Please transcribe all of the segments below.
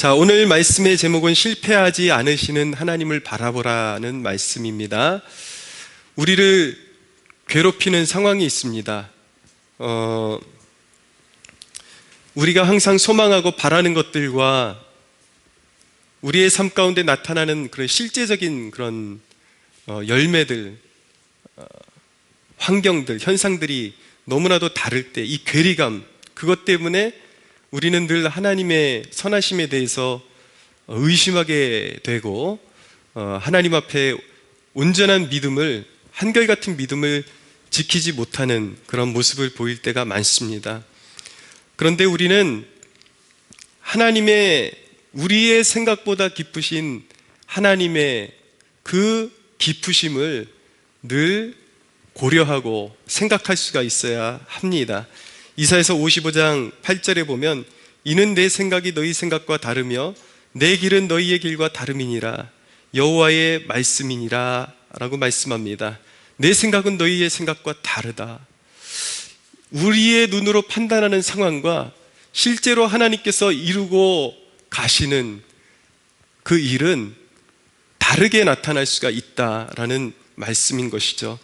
자, 오늘 말씀의 제목은 실패하지 않으시는 하나님을 바라보라는 말씀입니다. 우리를 괴롭히는 상황이 있습니다. 우리가 항상 소망하고 바라는 것들과 우리의 삶 가운데 나타나는 그런 실제적인 그런 열매들, 환경들, 현상들이 너무나도 다를 때 이 괴리감, 그것 때문에 우리는 늘 하나님의 선하심에 대해서 의심하게 되고 하나님 앞에 온전한 믿음을, 한결같은 믿음을 지키지 못하는 그런 모습을 보일 때가 많습니다. 그런데 우리는 하나님의, 우리의 생각보다 깊으신 하나님의 그 깊으심을 늘 고려하고 생각할 수가 있어야 합니다. 이사야서 55장 8절에 보면 이는 내 생각이 너희 생각과 다르며 내 길은 너희의 길과 다름이니라, 여호와의 말씀이니라 라고 말씀합니다. 내 생각은 너희의 생각과 다르다. 우리의 눈으로 판단하는 상황과 실제로 하나님께서 이루고 가시는 그 일은 다르게 나타날 수가 있다라는 말씀인 것이죠.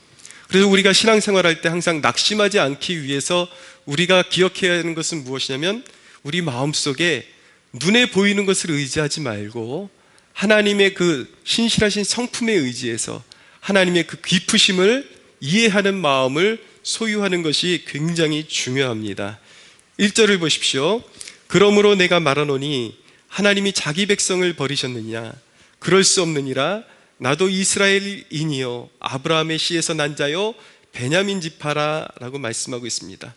그래서 우리가 신앙생활할 때 항상 낙심하지 않기 위해서 우리가 기억해야 하는 것은 무엇이냐면, 우리 마음속에 눈에 보이는 것을 의지하지 말고 하나님의 그 신실하신 성품에 의지해서 하나님의 그 깊으심을 이해하는 마음을 소유하는 것이 굉장히 중요합니다. 1절을 보십시오. 그러므로 내가 말하노니 하나님이 자기 백성을 버리셨느냐? 그럴 수 없느니라. 나도 이스라엘인이요 아브라함의 씨에서 난 자요 베냐민 지파라 라고 말씀하고 있습니다.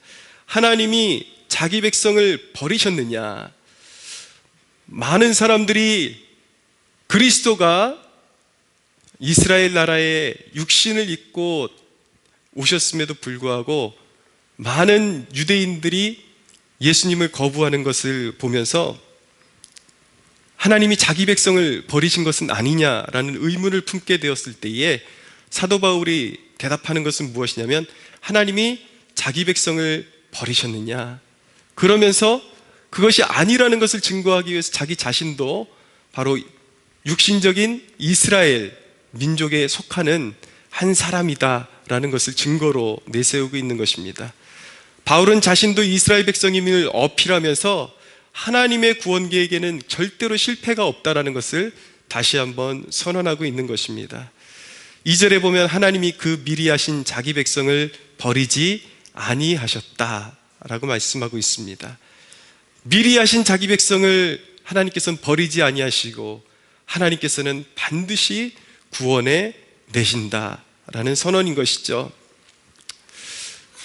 하나님이 자기 백성을 버리셨느냐? 많은 사람들이 그리스도가 이스라엘 나라에 육신을 입고 오셨음에도 불구하고 많은 유대인들이 예수님을 거부하는 것을 보면서 하나님이 자기 백성을 버리신 것은 아니냐라는 의문을 품게 되었을 때에 사도 바울이 대답하는 것은 무엇이냐면, 하나님이 자기 백성을 버리셨느냐? 그러면서 그것이 아니라는 것을 증거하기 위해서 자기 자신도 바로 육신적인 이스라엘 민족에 속하는 한 사람이다라는 것을 증거로 내세우고 있는 것입니다. 바울은 자신도 이스라엘 백성임을 어필하면서 하나님의 구원 계획에는 절대로 실패가 없다라는 것을 다시 한번 선언하고 있는 것입니다. 2절에 보면 하나님이 그 미리 하신 자기 백성을 버리지 아니하셨다라고 말씀하고 있습니다. 미리 하신 자기 백성을 하나님께서는 버리지 아니하시고 하나님께서는 반드시 구원해 내신다라는 선언인 것이죠.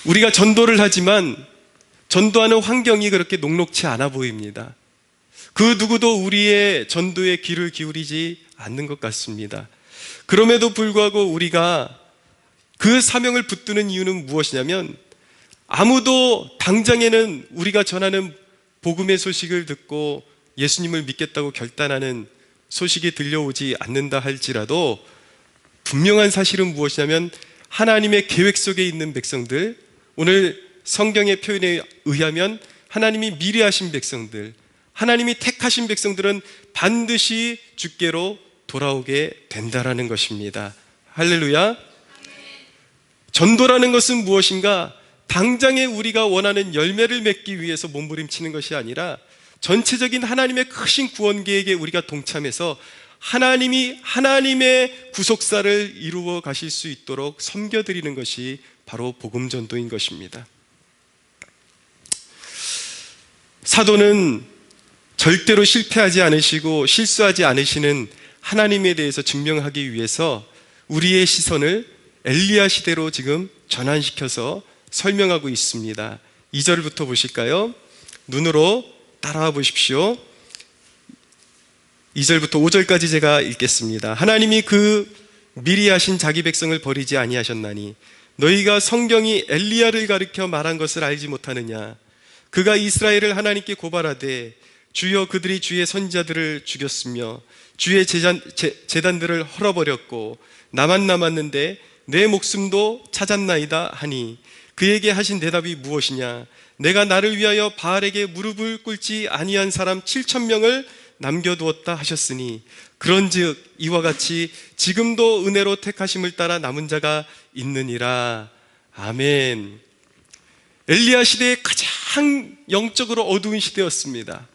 우리가 전도를 하지만 전도하는 환경이 그렇게 녹록치 않아 보입니다. 그 누구도 우리의 전도에 귀를 기울이지 않는 것 같습니다. 그럼에도 불구하고 우리가 그 사명을 붙드는 이유는 무엇이냐면, 아무도 당장에는 우리가 전하는 복음의 소식을 듣고 예수님을 믿겠다고 결단하는 소식이 들려오지 않는다 할지라도 분명한 사실은 무엇이냐면, 하나님의 계획 속에 있는 백성들, 오늘 성경의 표현에 의하면 하나님이 미리 하신 백성들, 하나님이 택하신 백성들은 반드시 주께로 돌아오게 된다라는 것입니다. 할렐루야. 전도라는 것은 무엇인가? 당장에 우리가 원하는 열매를 맺기 위해서 몸부림치는 것이 아니라 전체적인 하나님의 크신 구원 계획에 우리가 동참해서 하나님이 하나님의 구속사를 이루어 가실 수 있도록 섬겨드리는 것이 바로 복음 전도인 것입니다. 사도는 절대로 실패하지 않으시고 실수하지 않으시는 하나님에 대해서 증명하기 위해서 우리의 시선을 엘리야 시대로 지금 전환시켜서 설명하고 있습니다. 2절부터 보실까요? 눈으로 따라와 보십시오. 2절부터 5절까지 제가 읽겠습니다. 하나님이 그 미리 하신 자기 백성을 버리지 아니하셨나니 너희가 성경이 엘리야를 가리켜 말한 것을 알지 못하느냐? 그가 이스라엘을 하나님께 고발하되 주여 그들이 주의 선지자들을 죽였으며 주의 제단들을 헐어버렸고 나만 남았는데 내 목숨도 찾았나이다 하니 그에게 하신 대답이 무엇이냐? 내가 나를 위하여 바알에게 무릎을 꿇지 아니한 사람 7,000명을 남겨두었다 하셨으니 그런즉 이와 같이 지금도 은혜로 택하심을 따라 남은 자가 있느니라. 아멘. 엘리야 시대의 가장 영적으로 어두운 시대였습니다.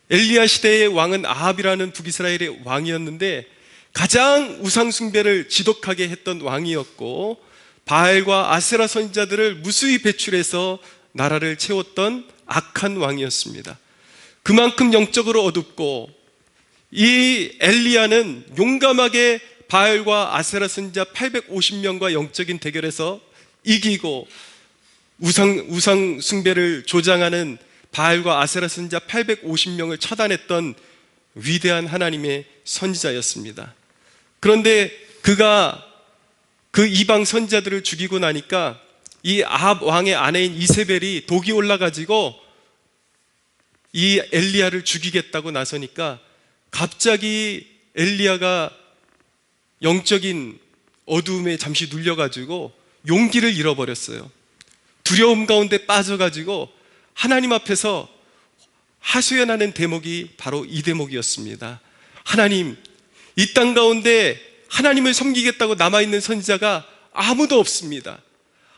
엘리야 시대의 왕은 아합이라는 북이스라엘의 왕이었는데 가장 우상 숭배를 지독하게 했던 왕이었고 바알과 아세라 선지자들을 무수히 배출해서 나라를 채웠던 악한 왕이었습니다. 그만큼 영적으로 어둡고 이 엘리야는 용감하게 바알과 아세라 선지자 850명과 영적인 대결에서 이기고 우상 숭배를 조장하는 바알과 아세라 선지자 850명을 처단했던 위대한 하나님의 선지자였습니다. 그런데 그가 그 이방 선지자들을 죽이고 나니까 이 아합 왕의 아내인 이세벨이 독이 올라가지고 이 엘리야를 죽이겠다고 나서니까 갑자기 엘리야가 영적인 어두움에 잠시 눌려가지고 용기를 잃어버렸어요. 두려움 가운데 빠져가지고 하나님 앞에서 하소연하는 대목이 바로 이 대목이었습니다. 하나님, 이 땅 가운데 하나님을 섬기겠다고 남아있는 선지자가 아무도 없습니다.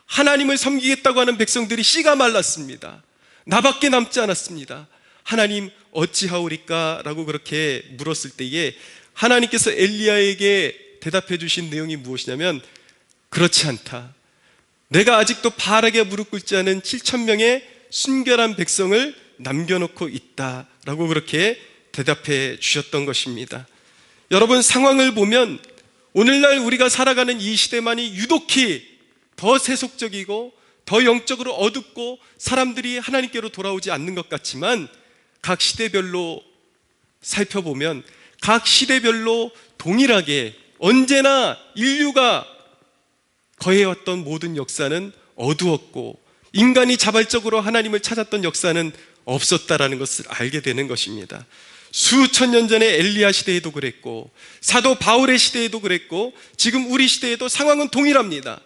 하나님을 섬기겠다고 하는 백성들이 씨가 말랐습니다. 나밖에 남지 않았습니다. 하나님 어찌하오리까? 라고 그렇게 물었을 때에 하나님께서 엘리야에게 대답해 주신 내용이 무엇이냐면 그렇지 않다. 내가 아직도 바알에게 무릎 꿇지 않은 7,000명의 순결한 백성을 남겨놓고 있다 라고 그렇게 대답해 주셨던 것입니다. 여러분, 상황을 보면 오늘날 우리가 살아가는 이 시대만이 유독히 더 세속적이고 더 영적으로 어둡고 사람들이 하나님께로 돌아오지 않는 것 같지만 각 시대별로 살펴보면 각 시대별로 동일하게 언제나 인류가 거해왔던 모든 역사는 어두웠고 인간이 자발적으로 하나님을 찾았던 역사는 없었다라는 것을 알게 되는 것입니다. 수천 년 전에 엘리야 시대에도 그랬고 사도 바울의 시대에도 그랬고 지금 우리 시대에도 상황은 동일합니다.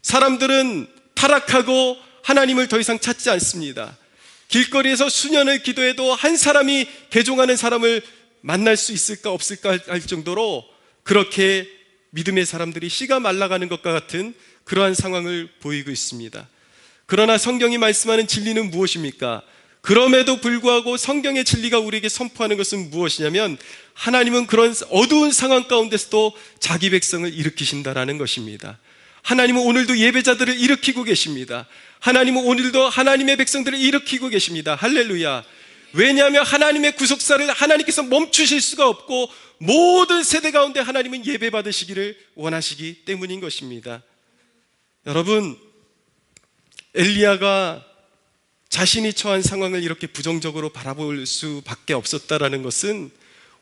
사람들은 타락하고 하나님을 더 이상 찾지 않습니다. 길거리에서 수년을 기도해도 한 사람이 개종하는 사람을 만날 수 있을까 없을까 할 정도로 그렇게 믿음의 사람들이 씨가 말라가는 것과 같은 그러한 상황을 보이고 있습니다. 그러나 성경이 말씀하는 진리는 무엇입니까? 그럼에도 불구하고 성경의 진리가 우리에게 선포하는 것은 무엇이냐면 하나님은 그런 어두운 상황 가운데서도 자기 백성을 일으키신다라는 것입니다. 하나님은 오늘도 예배자들을 일으키고 계십니다. 하나님은 오늘도 하나님의 백성들을 일으키고 계십니다. 할렐루야. 왜냐하면 하나님의 구속사를 하나님께서 멈추실 수가 없고 모든 세대 가운데 하나님은 예배 받으시기를 원하시기 때문인 것입니다. 여러분, 엘리야가 자신이 처한 상황을 이렇게 부정적으로 바라볼 수밖에 없었다라는 것은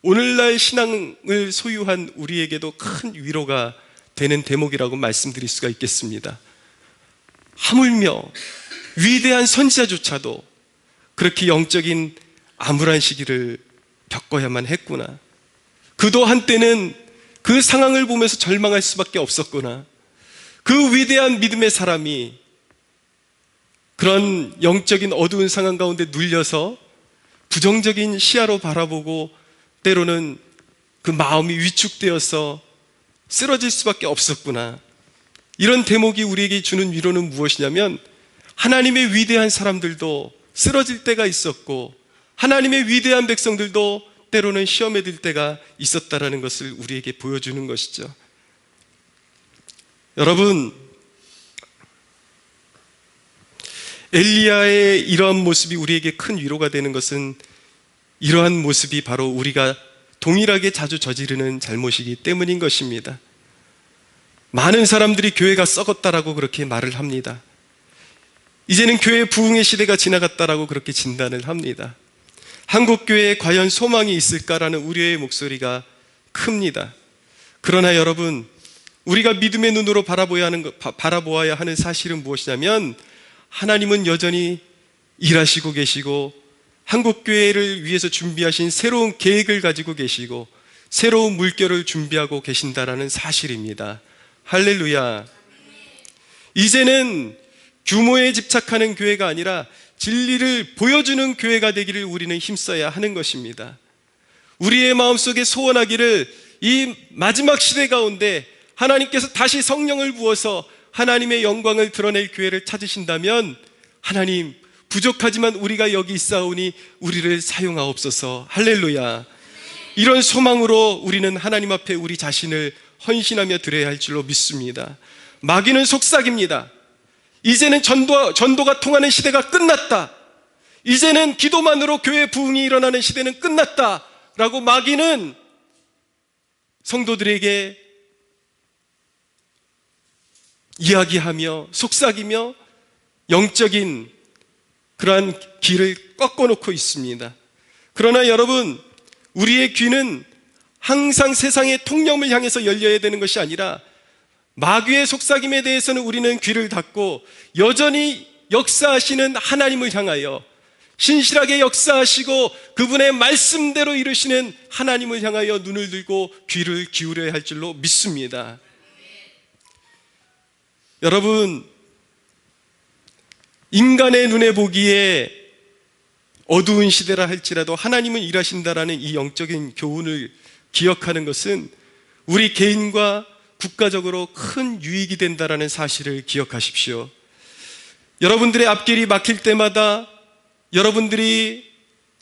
오늘날 신앙을 소유한 우리에게도 큰 위로가 되는 대목이라고 말씀드릴 수가 있겠습니다. 하물며 위대한 선지자조차도 그렇게 영적인 암울한 시기를 겪어야만 했구나. 그도 한때는 그 상황을 보면서 절망할 수밖에 없었구나. 그 위대한 믿음의 사람이 그런 영적인 어두운 상황 가운데 눌려서 부정적인 시야로 바라보고 때로는 그 마음이 위축되어서 쓰러질 수밖에 없었구나. 이런 대목이 우리에게 주는 위로는 무엇이냐면 하나님의 위대한 사람들도 쓰러질 때가 있었고 하나님의 위대한 백성들도 때로는 시험에 들 때가 있었다라는 것을 우리에게 보여주는 것이죠. 여러분, 엘리야의 이러한 모습이 우리에게 큰 위로가 되는 것은 이러한 모습이 바로 우리가 동일하게 자주 저지르는 잘못이기 때문인 것입니다. 많은 사람들이 교회가 썩었다라고 그렇게 말을 합니다. 이제는 교회 부흥의 시대가 지나갔다라고 그렇게 진단을 합니다. 한국교회에 과연 소망이 있을까라는 우려의 목소리가 큽니다. 그러나 여러분, 우리가 믿음의 눈으로 바라보아야 하는 사실은 무엇이냐면 하나님은 여전히 일하시고 계시고 한국교회를 위해서 준비하신 새로운 계획을 가지고 계시고 새로운 물결을 준비하고 계신다라는 사실입니다. 할렐루야. 이제는 규모에 집착하는 교회가 아니라 진리를 보여주는 교회가 되기를 우리는 힘써야 하는 것입니다. 우리의 마음속에 소원하기를 이 마지막 시대 가운데 하나님께서 다시 성령을 부어서 하나님의 영광을 드러낼 교회를 찾으신다면 하나님, 부족하지만 우리가 여기 있사오니 우리를 사용하옵소서. 할렐루야. 이런 소망으로 우리는 하나님 앞에 우리 자신을 헌신하며 드려야 할 줄로 믿습니다. 마귀는 속삭입니다. 이제는 전도가 통하는 시대가 끝났다. 이제는 기도만으로 교회 부흥이 일어나는 시대는 끝났다 라고 마귀는 성도들에게 이야기하며 속삭이며 영적인 그러한 길을 꺾어놓고 있습니다. 그러나 여러분, 우리의 귀는 항상 세상의 통념을 향해서 열려야 되는 것이 아니라 마귀의 속삭임에 대해서는 우리는 귀를 닫고 여전히 역사하시는 하나님을 향하여 신실하게 역사하시고 그분의 말씀대로 이루시는 하나님을 향하여 눈을 들고 귀를 기울여야 할 줄로 믿습니다. 여러분, 인간의 눈에 보기에 어두운 시대라 할지라도 하나님은 일하신다라는 이 영적인 교훈을 기억하는 것은 우리 개인과 국가적으로 큰 유익이 된다라는 사실을 기억하십시오. 여러분들의 앞길이 막힐 때마다, 여러분들이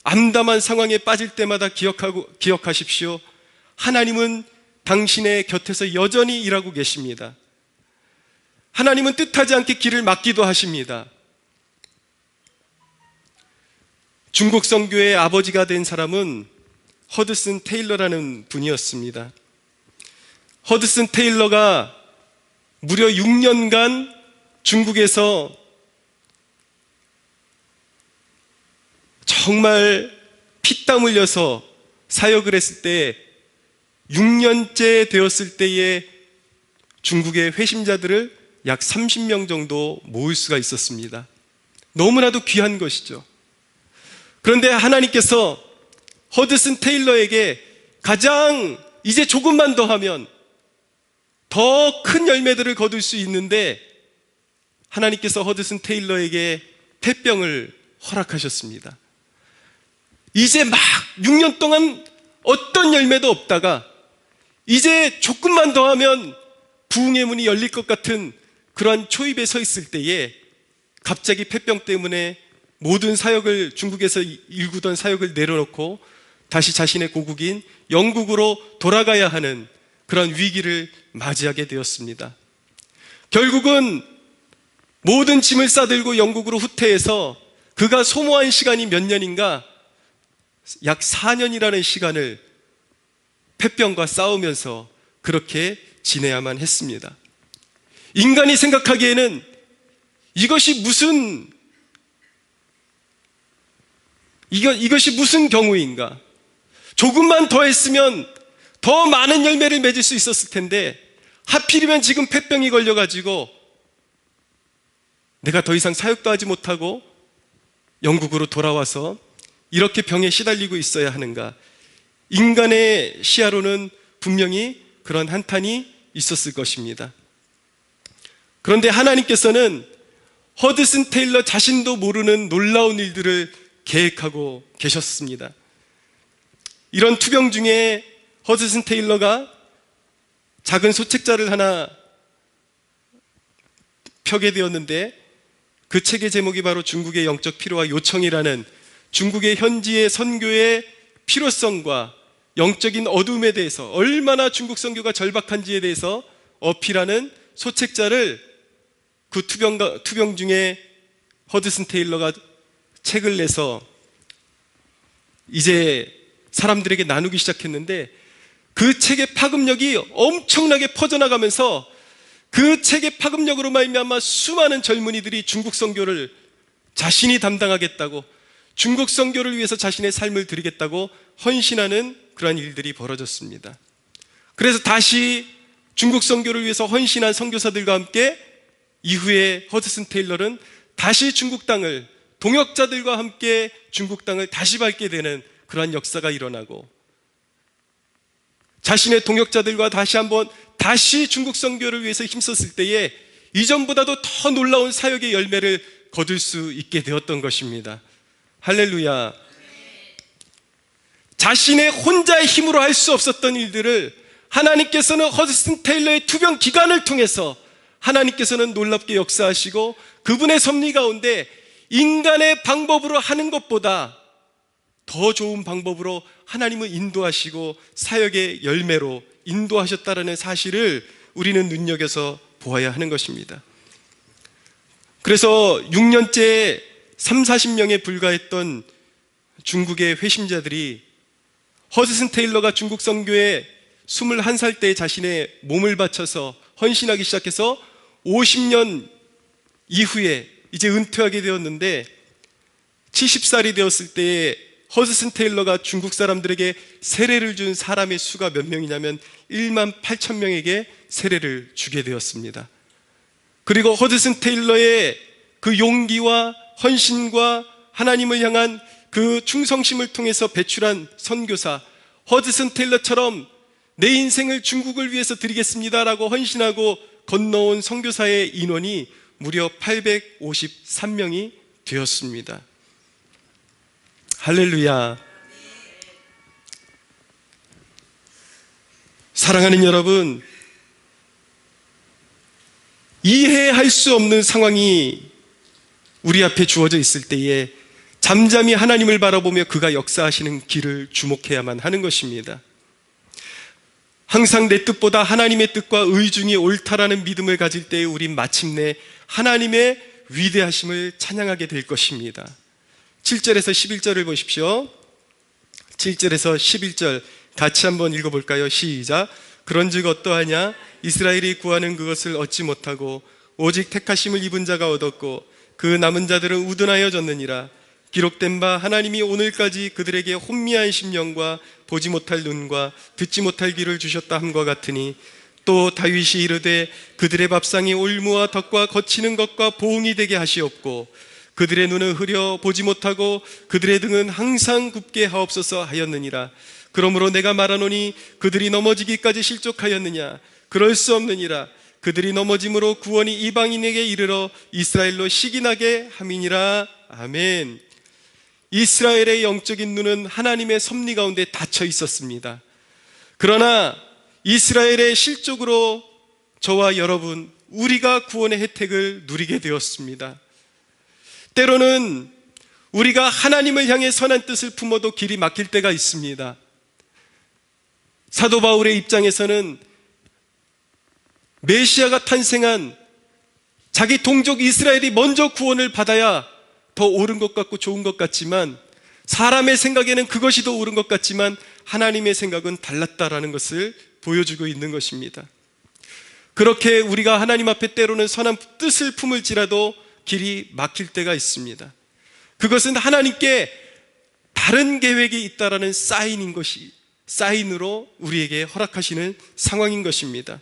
암담한 상황에 빠질 때마다 기억하십시오. 하나님은 당신의 곁에서 여전히 일하고 계십니다. 하나님은 뜻하지 않게 길을 막기도 하십니다. 중국 선교의 아버지가 된 사람은 허드슨 테일러라는 분이었습니다. 허드슨 테일러가 무려 6년간 중국에서 정말 피땀 흘려서 사역을 했을 때 6년째 되었을 때에 중국의 회심자들을 약 30명 정도 모을 수가 있었습니다. 너무나도 귀한 것이죠. 그런데 하나님께서 허드슨 테일러에게 가장 이제 조금만 더 하면 더 큰 열매들을 거둘 수 있는데 하나님께서 허드슨 테일러에게 폐병을 허락하셨습니다. 이제 막 6년 동안 어떤 열매도 없다가 이제 조금만 더 하면 부흥의 문이 열릴 것 같은 그러한 초입에 서 있을 때에 갑자기 폐병 때문에 모든 사역을, 중국에서 일구던 사역을 내려놓고 다시 자신의 고국인 영국으로 돌아가야 하는 그런 위기를 맞이하게 되었습니다. 결국은 모든 짐을 싸들고 영국으로 후퇴해서 그가 소모한 시간이 몇 년인가, 약 4년이라는 시간을 폐병과 싸우면서 그렇게 지내야만 했습니다. 인간이 생각하기에는 이것이 무슨 경우인가? 조금만 더 했으면 더 많은 열매를 맺을 수 있었을 텐데 하필이면 지금 폐병이 걸려가지고 내가 더 이상 사역도 하지 못하고 영국으로 돌아와서 이렇게 병에 시달리고 있어야 하는가? 인간의 시야로는 분명히 그런 한탄이 있었을 것입니다. 그런데 하나님께서는 허드슨 테일러 자신도 모르는 놀라운 일들을 계획하고 계셨습니다. 이런 투병 중에 허드슨 테일러가 작은 소책자를 하나 펴게 되었는데 그 책의 제목이 바로 중국의 영적 필요와 요청이라는, 중국의 현지의 선교의 필요성과 영적인 어둠에 대해서, 얼마나 중국 선교가 절박한지에 대해서 어필하는 소책자를 그 투병 중에 허드슨 테일러가 책을 내서 이제 사람들에게 나누기 시작했는데 그 책의 파급력이 엄청나게 퍼져나가면서 그 책의 파급력으로 말미암아 수많은 젊은이들이 중국 선교를 자신이 담당하겠다고, 중국 선교를 위해서 자신의 삶을 드리겠다고 헌신하는 그러한 일들이 벌어졌습니다. 그래서 다시 중국 선교를 위해서 헌신한 선교사들과 함께 이후에 허드슨 테일러는 다시 중국 땅을, 동역자들과 함께 중국 땅을 다시 밟게 되는 그러한 역사가 일어나고, 자신의 동역자들과 다시 중국 선교를 위해서 힘썼을 때에 이전보다도 더 놀라운 사역의 열매를 거둘 수 있게 되었던 것입니다. 할렐루야. 자신의 혼자의 힘으로 할 수 없었던 일들을 하나님께서는 허드슨 테일러의 투병 기간을 통해서 하나님께서는 놀랍게 역사하시고 그분의 섭리 가운데 인간의 방법으로 하는 것보다 더 좋은 방법으로 하나님을 인도하시고 사역의 열매로 인도하셨다는 사실을 우리는 눈여겨서 보아야 하는 것입니다. 그래서 6년째 30-40명에 불과했던 중국의 회심자들이 허드슨 테일러가 중국 선교에 21살 때 자신의 몸을 바쳐서 헌신하기 시작해서 50년 이후에 이제 은퇴하게 되었는데 70살이 되었을 때에 허드슨 테일러가 중국 사람들에게 세례를 준 사람의 수가 몇 명이냐면 18,000명에게 세례를 주게 되었습니다. 그리고 허드슨 테일러의 그 용기와 헌신과 하나님을 향한 그 충성심을 통해서 배출한 선교사, 허드슨 테일러처럼 내 인생을 중국을 위해서 드리겠습니다라고 헌신하고 건너온 선교사의 인원이 무려 853명이 되었습니다. 할렐루야. 사랑하는 여러분, 이해할 수 없는 상황이 우리 앞에 주어져 있을 때에 잠잠히 하나님을 바라보며 그가 역사하시는 길을 주목해야만 하는 것입니다. 항상 내 뜻보다 하나님의 뜻과 의중이 옳다라는 믿음을 가질 때에 우린 마침내 하나님의 위대하심을 찬양하게 될 것입니다. 7절에서 11절을 보십시오. 7절에서 11절 같이 한번 읽어볼까요? 시작. 그런즉 어떠하냐? 이스라엘이 구하는 그것을 얻지 못하고 오직 택하심을 입은 자가 얻었고 그 남은 자들은 우둔하여졌느니라. 기록된 바 하나님이 오늘까지 그들에게 혼미한 심령과 보지 못할 눈과 듣지 못할 귀를 주셨다 함과 같으니 또 다윗이 이르되 그들의 밥상이 올무와 덕과 거치는 것과 보응이 되게 하시옵고 그들의 눈은 흐려 보지 못하고 그들의 등은 항상 굽게 하옵소서 하였느니라. 그러므로 내가 말하노니 그들이 넘어지기까지 실족하였느냐? 그럴 수 없느니라. 그들이 넘어짐으로 구원이 이방인에게 이르러 이스라엘로 시기나게 함이니라. 아멘. 이스라엘의 영적인 눈은 하나님의 섭리 가운데 닫혀 있었습니다. 그러나 이스라엘의 실족으로 저와 여러분, 우리가 구원의 혜택을 누리게 되었습니다. 때로는 우리가 하나님을 향해 선한 뜻을 품어도 길이 막힐 때가 있습니다. 사도 바울의 입장에서는 메시아가 탄생한 자기 동족 이스라엘이 먼저 구원을 받아야 더 옳은 것 같고 좋은 것 같지만 사람의 생각에는 그것이 더 옳은 것 같지만 하나님의 생각은 달랐다라는 것을 보여주고 있는 것입니다. 그렇게 우리가 하나님 앞에 때로는 선한 뜻을 품을지라도 길이 막힐 때가 있습니다. 그것은 하나님께 다른 계획이 있다라는 사인으로 우리에게 허락하시는 상황인 것입니다.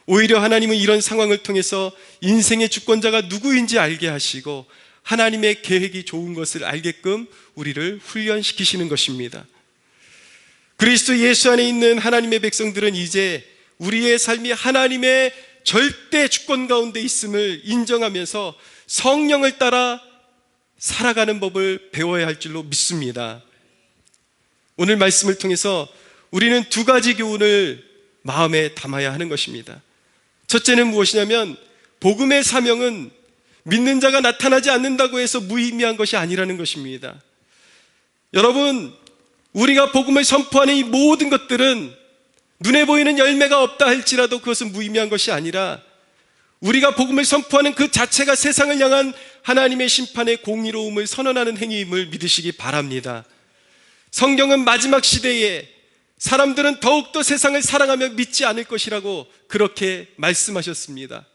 오히려 하나님은 이런 상황을 통해서 인생의 주권자가 누구인지 알게 하시고 하나님의 계획이 좋은 것을 알게끔 우리를 훈련시키시는 것입니다. 그리스도 예수 안에 있는 하나님의 백성들은 이제 우리의 삶이 하나님의 절대 주권 가운데 있음을 인정하면서 성령을 따라 살아가는 법을 배워야 할 줄로 믿습니다. 오늘 말씀을 통해서 우리는 두 가지 교훈을 마음에 담아야 하는 것입니다. 첫째는 무엇이냐면 복음의 사명은 믿는 자가 나타나지 않는다고 해서 무의미한 것이 아니라는 것입니다. 여러분, 우리가 복음을 선포하는 이 모든 것들은 눈에 보이는 열매가 없다 할지라도 그것은 무의미한 것이 아니라 우리가 복음을 선포하는 그 자체가 세상을 향한 하나님의 심판의 공의로움을 선언하는 행위임을 믿으시기 바랍니다. 성경은 마지막 시대에 사람들은 더욱더 세상을 사랑하며 믿지 않을 것이라고 그렇게 말씀하셨습니다.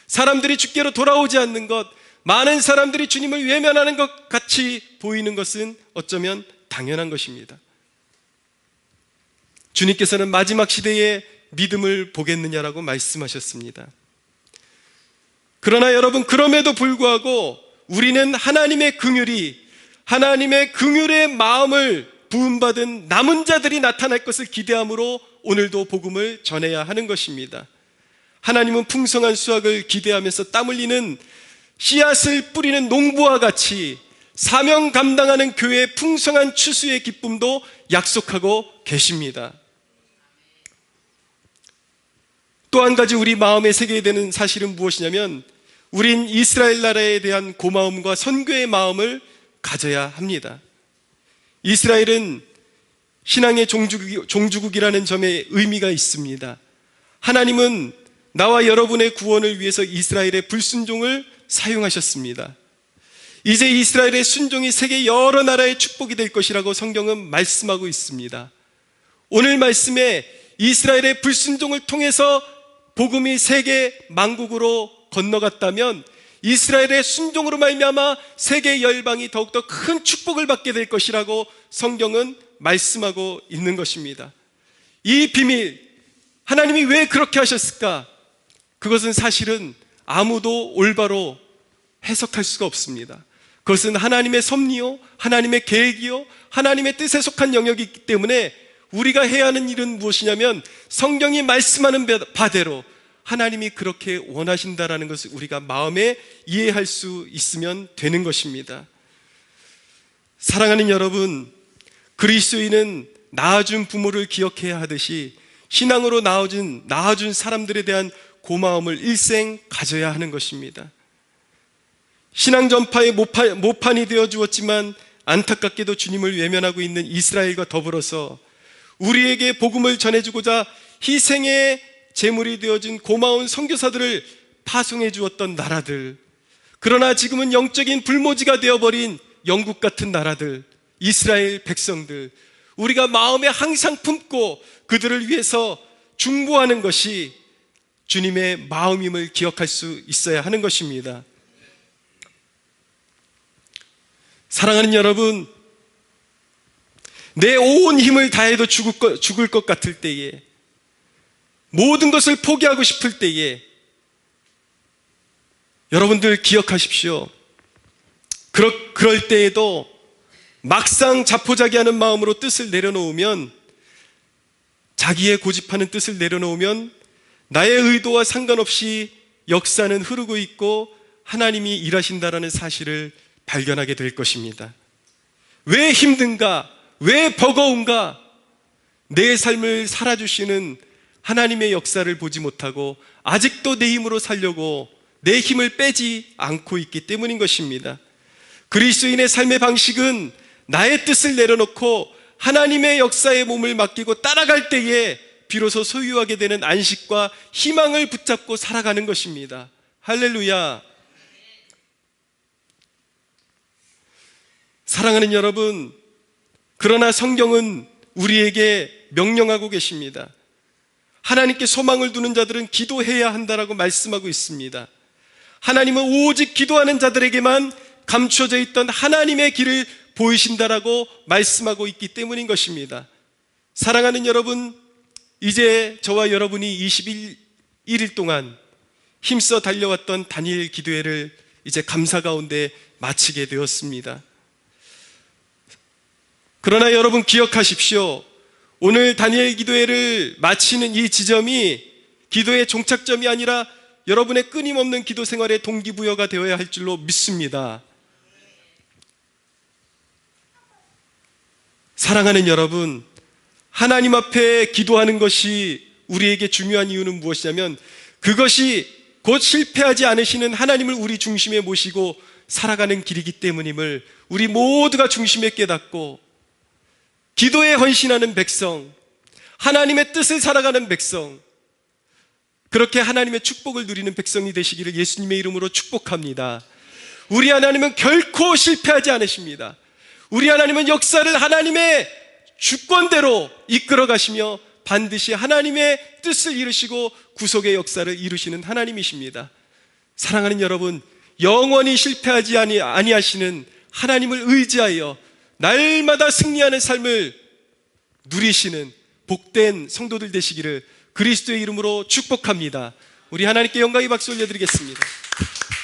사람들이 주께로 돌아오지 않는 것, 많은 사람들이 주님을 외면하는 것 같이 보이는 것은 어쩌면 당연한 것입니다. 주님께서는 마지막 시대에 믿음을 보겠느냐라고 말씀하셨습니다. 그러나 여러분, 그럼에도 불구하고 우리는 하나님의 긍휼의 마음을 부음받은 남은 자들이 나타날 것을 기대함으로 오늘도 복음을 전해야 하는 것입니다. 하나님은 풍성한 수확을 기대하면서 땀 흘리는 씨앗을 뿌리는 농부와 같이 사명 감당하는 교회의 풍성한 추수의 기쁨도 약속하고 계십니다. 또 한 가지 우리 마음에 새겨야 되는 사실은 무엇이냐면, 우린 이스라엘 나라에 대한 고마움과 선교의 마음을 가져야 합니다. 이스라엘은 신앙의 종주국이라는 점에 의미가 있습니다. 하나님은 나와 여러분의 구원을 위해서 이스라엘의 불순종을 사용하셨습니다. 이제 이스라엘의 순종이 세계 여러 나라의 축복이 될 것이라고 성경은 말씀하고 있습니다. 오늘 말씀에 이스라엘의 불순종을 통해서 복음이 세계 만국으로 건너갔다면, 이스라엘의 순종으로 말미암아 세계 열방이 더욱더 큰 축복을 받게 될 것이라고 성경은 말씀하고 있는 것입니다. 이 비밀, 하나님이 왜 그렇게 하셨을까? 그것은 사실은 아무도 올바로 해석할 수가 없습니다. 그것은 하나님의 섭리요, 하나님의 계획이요, 하나님의 뜻에 속한 영역이기 때문에 우리가 해야 하는 일은 무엇이냐면, 성경이 말씀하는 바대로 하나님이 그렇게 원하신다라는 것을 우리가 마음에 이해할 수 있으면 되는 것입니다. 사랑하는 여러분, 그리스도인은 낳아준 부모를 기억해야 하듯이 신앙으로 낳아준 사람들에 대한 고마움을 일생 가져야 하는 것입니다. 신앙 전파의 모판이 되어 주었지만 안타깝게도 주님을 외면하고 있는 이스라엘과 더불어서 우리에게 복음을 전해주고자 희생의 제물이 되어진 고마운 선교사들을 파송해 주었던 나라들, 그러나 지금은 영적인 불모지가 되어버린 영국 같은 나라들, 이스라엘 백성들, 우리가 마음에 항상 품고 그들을 위해서 중보하는 것이 주님의 마음임을 기억할 수 있어야 하는 것입니다. 사랑하는 여러분, 내 온 힘을 다해도 죽을 것 같을 때에, 모든 것을 포기하고 싶을 때에, 여러분들 기억하십시오. 그럴 때에도 막상 자포자기하는 마음으로 뜻을 내려놓으면, 자기의 고집하는 뜻을 내려놓으면 나의 의도와 상관없이 역사는 흐르고 있고 하나님이 일하신다라는 사실을 발견하게 될 것입니다. 왜 힘든가? 왜 버거운가? 내 삶을 살아주시는 하나님의 역사를 보지 못하고 아직도 내 힘으로 살려고 내 힘을 빼지 않고 있기 때문인 것입니다. 그리스도인의 삶의 방식은 나의 뜻을 내려놓고 하나님의 역사에 몸을 맡기고 따라갈 때에 비로소 소유하게 되는 안식과 희망을 붙잡고 살아가는 것입니다. 할렐루야. 사랑하는 여러분, 그러나 성경은 우리에게 명령하고 계십니다. 하나님께 소망을 두는 자들은 기도해야 한다라고 말씀하고 있습니다. 하나님은 오직 기도하는 자들에게만 감춰져 있던 하나님의 길을 보이신다라고 말씀하고 있기 때문인 것입니다. 사랑하는 여러분, 이제 저와 여러분이 21일 동안 힘써 달려왔던 다니엘 기도회를 이제 감사 가운데 마치게 되었습니다. 그러나 여러분 기억하십시오. 오늘 다니엘 기도회를 마치는 이 지점이 기도의 종착점이 아니라 여러분의 끊임없는 기도 생활의 동기부여가 되어야 할 줄로 믿습니다. 사랑하는 여러분, 하나님 앞에 기도하는 것이 우리에게 중요한 이유는 무엇이냐면, 그것이 곧 실패하지 않으시는 하나님을 우리 중심에 모시고 살아가는 길이기 때문임을 우리 모두가 중심에 깨닫고, 기도에 헌신하는 백성, 하나님의 뜻을 살아가는 백성, 그렇게 하나님의 축복을 누리는 백성이 되시기를 예수님의 이름으로 축복합니다. 우리 하나님은 결코 실패하지 않으십니다. 우리 하나님은 역사를 하나님의 주권대로 이끌어 가시며 반드시 하나님의 뜻을 이루시고 구속의 역사를 이루시는 하나님이십니다. 사랑하는 여러분, 영원히 실패하지 아니하시는 하나님을 의지하여 날마다 승리하는 삶을 누리시는 복된 성도들 되시기를 그리스도의 이름으로 축복합니다. 우리 하나님께 영광의 박수 올려드리겠습니다.